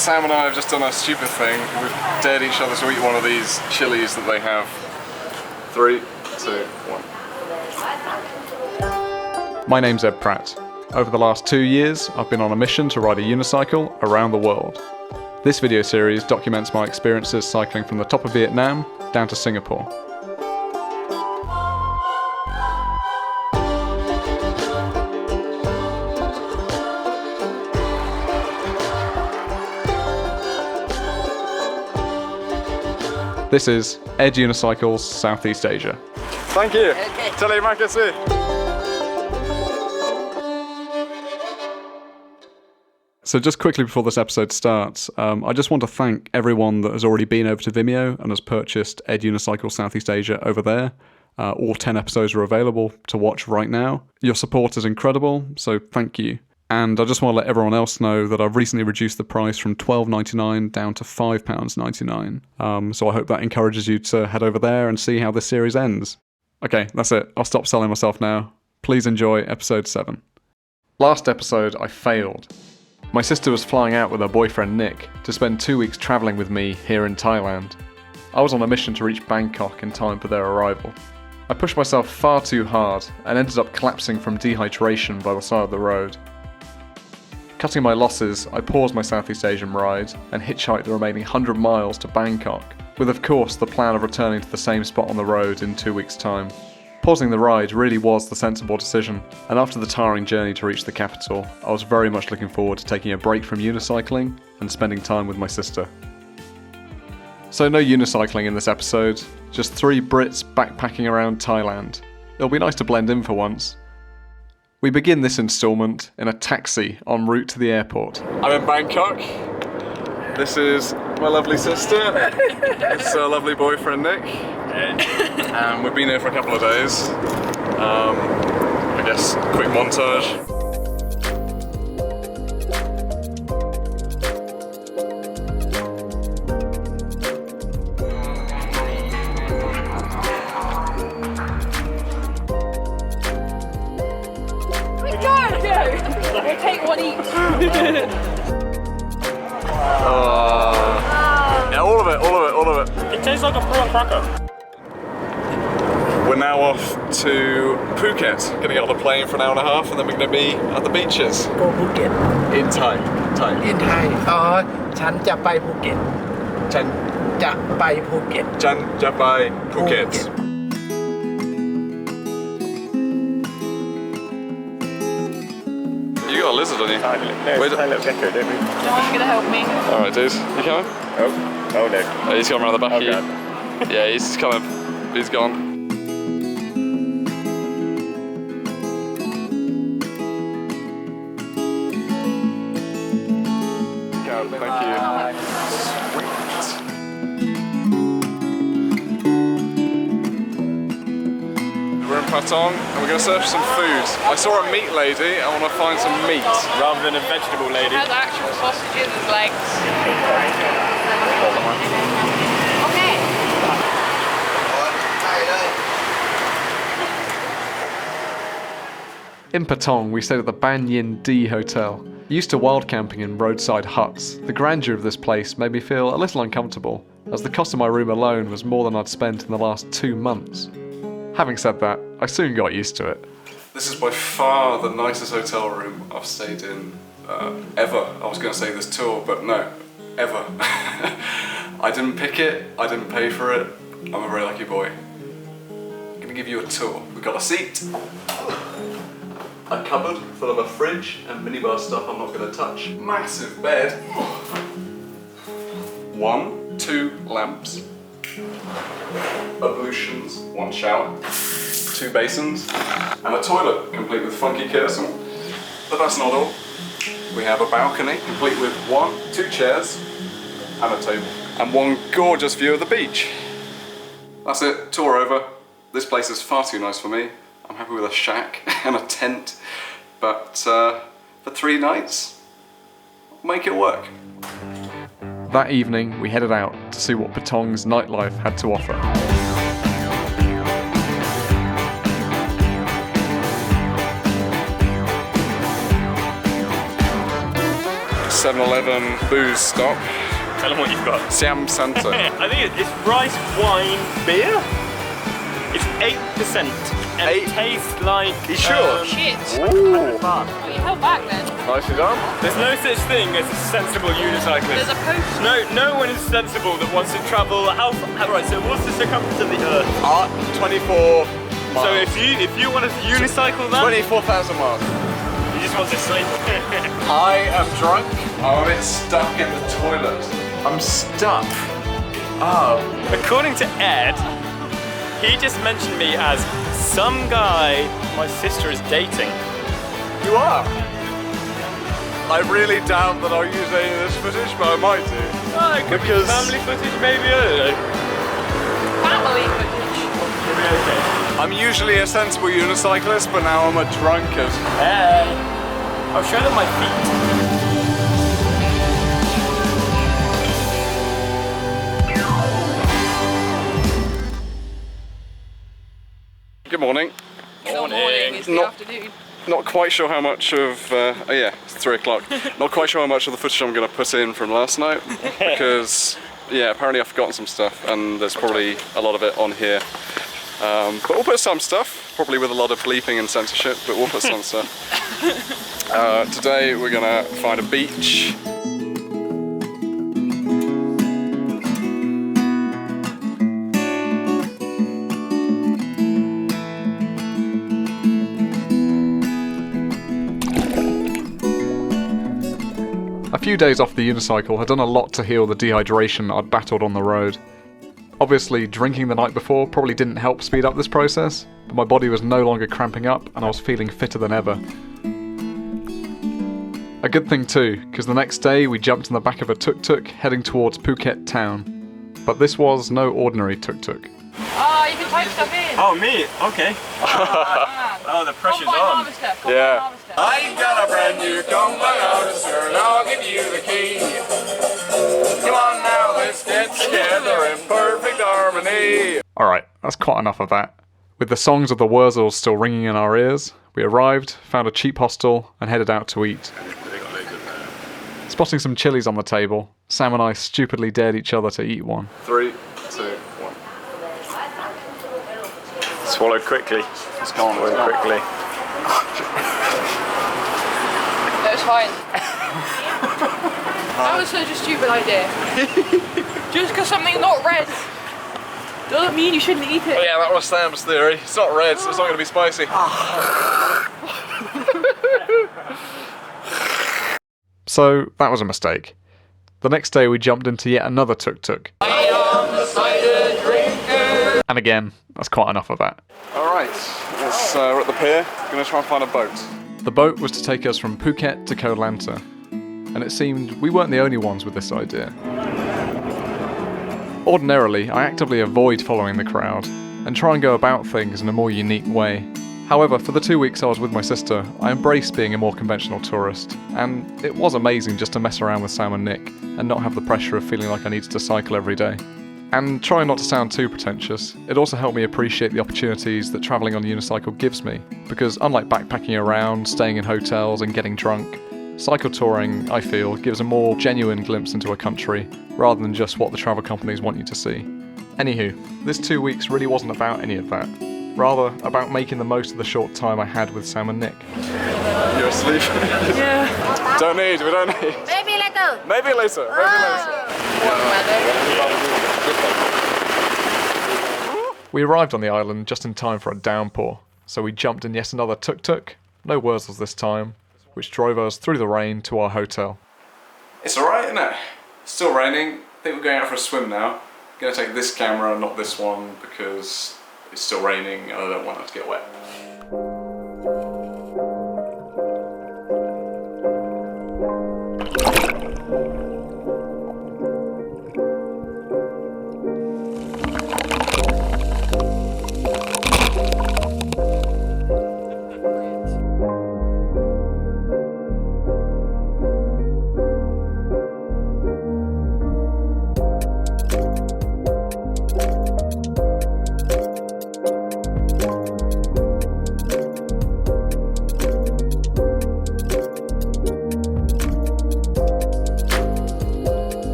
Sam and I have just done a stupid thing. We've dared each other to eat one of these chilies that they have. 3, 2, 1. My name's Ed Pratt. Over the last 2 years, I've been on a mission to ride a unicycle around the world. This video series documents my experiences cycling from the top of Vietnam down to Singapore. This is Ed Unicycles Southeast Asia. Thank you. Terima kasih. So just quickly before this episode starts, I just want to thank everyone that has already been over to Vimeo and has purchased Ed Unicycles Southeast Asia over there. All 10 episodes are available to watch right now. Your support is incredible, so thank you. And I just want to let everyone else know that I've recently reduced the price from $12.99 down to £5.99. So I hope that encourages you to head over there and see how this series ends. Okay, that's it. I'll stop selling myself now. Please enjoy episode 7. Last episode, I failed. My sister was flying out with her boyfriend Nick to spend 2 weeks travelling with me here in Thailand. I was on a mission to reach Bangkok in time for their arrival. I pushed myself far too hard and ended up collapsing from dehydration by the side of the road. Cutting my losses, I paused my Southeast Asian ride and hitchhiked the remaining 100 miles to Bangkok, with of course the plan of returning to the same spot on the road in 2 weeks' time. Pausing the ride really was the sensible decision, and after the tiring journey to reach the capital, I was very much looking forward to taking a break from unicycling and spending time with my sister. So no unicycling in this episode, just 3 Brits backpacking around Thailand. It'll be nice to blend in for once. We begin this instalment in a taxi en route to the airport. I'm in Bangkok. This is my lovely sister. This is her lovely boyfriend Nick. And we've been here for a couple of days. I guess quick montage. We'll take one each. Yeah, all of it. It tastes like a prawn cracker. We're now off to Phuket. Gonna get on the plane for an hour and a half, and then we're gonna be at the beaches. Go Phuket. In Thai. In Thai. ฉันจะไปภูเก็ต Chan จะไปภูเก็ต Japai Phuket. You got a lizard on you. Tiny little gecko, don't we? No one's gonna help me. Alright, dude. You coming? Oh no. Oh, he's coming around the back of you. God. Yeah, he's coming. He's gone. Thank you. We're in Patong and we're going to search some food. I saw a meat lady, I want to find some meat. Rather than a vegetable lady. It has actual sausages as legs. Okay. In Patong, we stayed at the Ban Yin D Hotel. Used to wild camping in roadside huts, the grandeur of this place made me feel a little uncomfortable, as the cost of my room alone was more than I'd spent in the last 2 months. Having said that, I soon got used to it. This is by far the nicest hotel room I've stayed in ever. I was going to say this tour, but no, ever. I didn't pick it, I didn't pay for it. I'm a very lucky boy. I'm going to give you a tour. We've got a seat, a cupboard full of a fridge and minibar stuff I'm not going to touch. Massive bed. 1, 2 lamps. Ablutions, 1 shower, 2 basins, and a toilet complete with funky curtain. But that's not all. We have a balcony complete with 2 chairs and a table, and 1 gorgeous view of the beach. That's it, tour over. This place is far too nice for me. I'm happy with a shack and a tent, but for 3 nights, make it work. That evening, we headed out to see what Patong's nightlife had to offer. 7-Eleven booze stop. Tell them what you've got. Siam Santa. I think it's rice, wine, beer. It's 8%. And it tastes like... You sure? Shit. Ooh. Well, you held back then. Nicely done. There's no such thing as a sensible unicyclist. There's a post. No one is sensible that wants to travel. Right, so what's the circumference of the Earth? 24 miles. So if you want to unicycle that, 24,000 miles. you just want to sleep. I am drunk. I'm a bit stuck in the toilet. I'm stuck. Oh. According to Ed, he just mentioned me as some guy my sister is dating. You are? I really doubt that I'll use any of this footage, but I might do. Oh, it could be family footage, maybe, I don't know. Family footage. It'll be okay. I'm usually a sensible unicyclist, but now I'm a drunkard. Hey, I'll show them my feet. Good morning. It's not morning, it's the Not- afternoon. Not quite sure how much of, oh yeah, it's 3 o'clock. Not quite sure how much of the footage I'm going to put in from last night, because, yeah, apparently I've forgotten some stuff, and there's probably a lot of it on here. But we'll put some stuff, probably with a lot of bleeping and censorship, but we'll put some stuff. Today we're going to find a beach. A few days off the unicycle had done a lot to heal the dehydration I'd battled on the road. Obviously, drinking the night before probably didn't help speed up this process, but my body was no longer cramping up and I was feeling fitter than ever. A good thing too, because the next day we jumped in the back of a tuk-tuk heading towards Phuket town. But this was no ordinary tuk-tuk. Oh, you can type stuff in. Oh, me? Okay. Oh, the pressure's Combine on. harvester. Combine Yeah. harvester. I got a brand new combine harvester and I'll give you the key. Come on now, let's get together in perfect harmony. Alright, that's quite enough of that. With the songs of the Wurzels still ringing in our ears, we arrived, found a cheap hostel, and headed out to eat. Spotting some chilies on the table, Sam and I stupidly dared each other to eat one. 3, 2, 1. Swallow quickly. It's gone. Swallow quickly. That was fine. That was such a stupid idea. Just because something's not red doesn't mean you shouldn't eat it. Oh yeah, that was Sam's theory. It's not red, so it's not going to be spicy. So, that was a mistake. The next day we jumped into yet another tuk-tuk. And again, that's quite enough of that. Alright, we're at the pier. We're going to try and find a boat. The boat was to take us from Phuket to Koh Lanta. And it seemed we weren't the only ones with this idea. Ordinarily, I actively avoid following the crowd and try and go about things in a more unique way. However, for the 2 weeks I was with my sister, I embraced being a more conventional tourist, and it was amazing just to mess around with Sam and Nick and not have the pressure of feeling like I needed to cycle every day. And trying not to sound too pretentious, it also helped me appreciate the opportunities that travelling on a unicycle gives me, because unlike backpacking around, staying in hotels and getting drunk, cycle touring, I feel, gives a more genuine glimpse into a country, rather than just what the travel companies want you to see. Anywho, this 2 weeks really wasn't about any of that. Rather, about making the most of the short time I had with Sam and Nick. You're asleep? Yeah. We don't need. Maybe later. Maybe later. We arrived on the island just in time for a downpour, so we jumped in yet another tuk-tuk, no Wurzels this time, which drove us through the rain to our hotel. It's alright, isn't it? It's still raining. I think we're going out for a swim now. I'm going to take this camera, not this one, because it's still raining and I don't want it to get wet.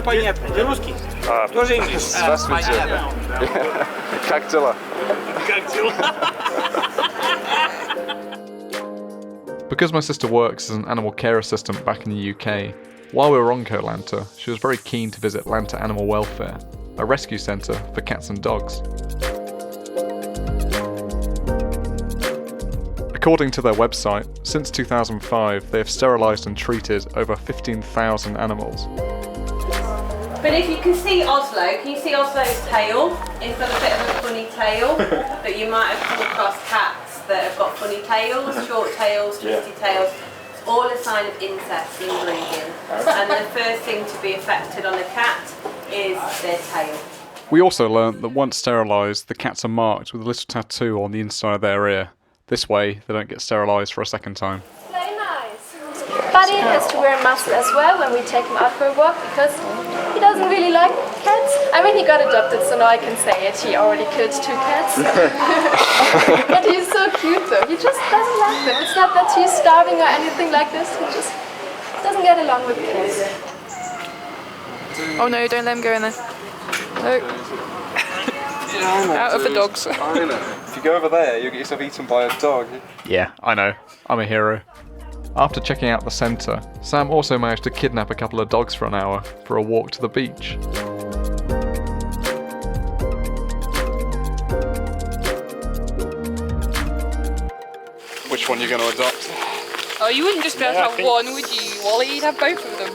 понятно. Ты русский? Тоже English? Здравствуйте. Как дела? Because my sister works as an animal care assistant back in the UK, while we were on Koh Lanta, she was very keen to visit Lanta Animal Welfare, a rescue centre for cats and dogs. According to their website, since 2005 they have sterilised and treated over 15,000 animals. But if you can see Oslo, can you see Oslo's tail? It's got a bit of a funny tail, but you might have come across cats that have got funny tails, short tails, twisty tails. It's all a sign of incest in breeding. And the first thing to be affected on a cat is their tail. We also learnt that once sterilised, the cats are marked with a little tattoo on the inside of their ear. This way, they don't get sterilised for a second time. Very nice. Buddy has to wear a mask as well when we take him out for a walk because he doesn't really like cats. I mean, he got adopted, so now I can say it. He already killed 2 cats. But he's so cute though. He just doesn't like them. It's not that he's starving or anything like this. He just doesn't get along with cats. Oh no, don't let him go in there. No. Out of the dogs. I know. If you go over there, you'll get yourself eaten by a dog. Yeah, I know. I'm a hero. After checking out the centre, Sam also managed to kidnap a couple of dogs for an hour for a walk to the beach. Which one are you going to adopt? Oh, you wouldn't just be able to have one, would you, Wally? You'd have both of them.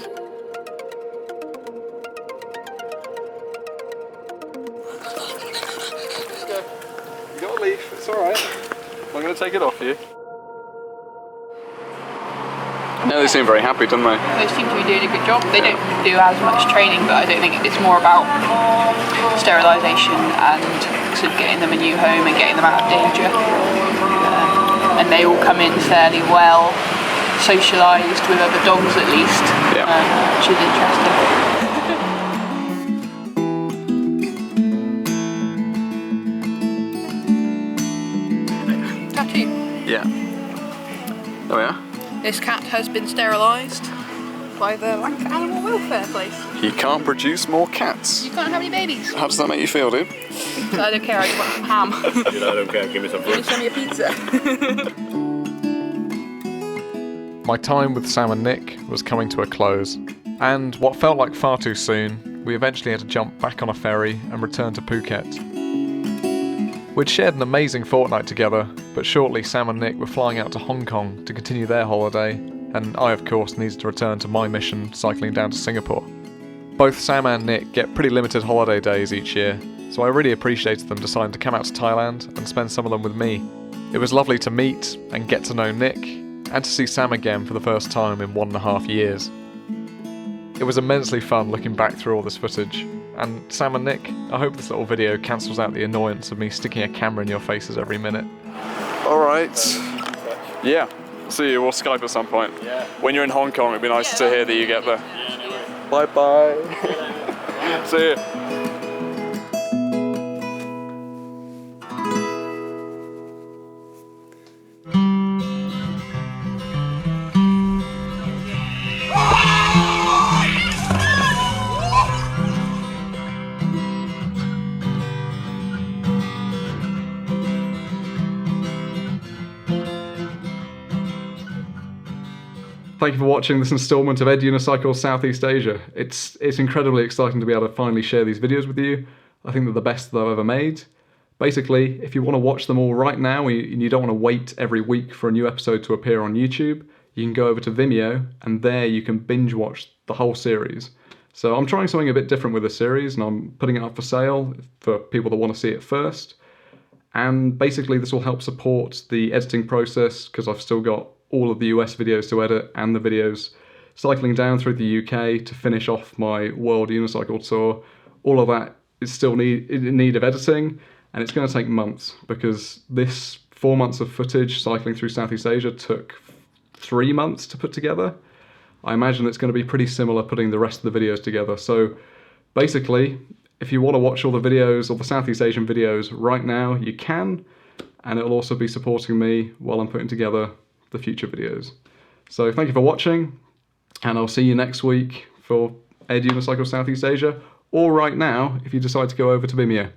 You got a leaf, it's alright. I'm going to take it off you. No, they seem very happy, don't they? They seem to be doing a good job. They don't do as much training, but I don't think it's more about sterilisation and sort of getting them a new home and getting them out of danger. And they all come in fairly well socialised with other dogs at least, which is interesting. Tattoo. Yeah. There we are. This cat has been sterilised by the Lanta Animal Welfare place. You can't produce more cats. You can't have any babies. How does that make you feel, dude? I don't care, I just want some ham. You know, I don't care, give me some Give me food. some of your pizza. My time with Sam and Nick was coming to a close, and what felt like far too soon, we eventually had to jump back on a ferry and return to Phuket. We'd shared an amazing fortnight together, but shortly Sam and Nick were flying out to Hong Kong to continue their holiday, and I of course needed to return to my mission cycling down to Singapore. Both Sam and Nick get pretty limited holiday days each year, so I really appreciated them deciding to come out to Thailand and spend some of them with me. It was lovely to meet and get to know Nick, and to see Sam again for the first time in 1.5 years. It was immensely fun looking back through all this footage, and Sam and Nick, I hope this little video cancels out the annoyance of me sticking a camera in your faces every minute. Alright. Yeah, see you, we'll Skype at some point. Yeah. When you're in Hong Kong, it'd be nice to hear that you get there. Bye bye. See you. Thank you for watching this instalment of Unicycles Southeast Asia. It's incredibly exciting to be able to finally share these videos with you. I think they're the best that I've ever made. Basically, if you want to watch them all right now and you don't want to wait every week for a new episode to appear on YouTube, you can go over to Vimeo and there you can binge watch the whole series. So I'm trying something a bit different with this series and I'm putting it up for sale for people that want to see it first. And basically this will help support the editing process because I've still got all of the US videos to edit and the videos cycling down through the UK to finish off my World Unicycle Tour. All of that is still in need of editing, and it's going to take months because this 4 months of footage cycling through Southeast Asia took 3 months to put together. I imagine it's going to be pretty similar putting the rest of the videos together. So basically, if you want to watch all the videos, all the Southeast Asian videos right now, you can, and it'll also be supporting me while I'm putting together the future videos. So thank you for watching, and I'll see you next week for Unicycle Southeast Asia, or right now if you decide to go over to Vimeo.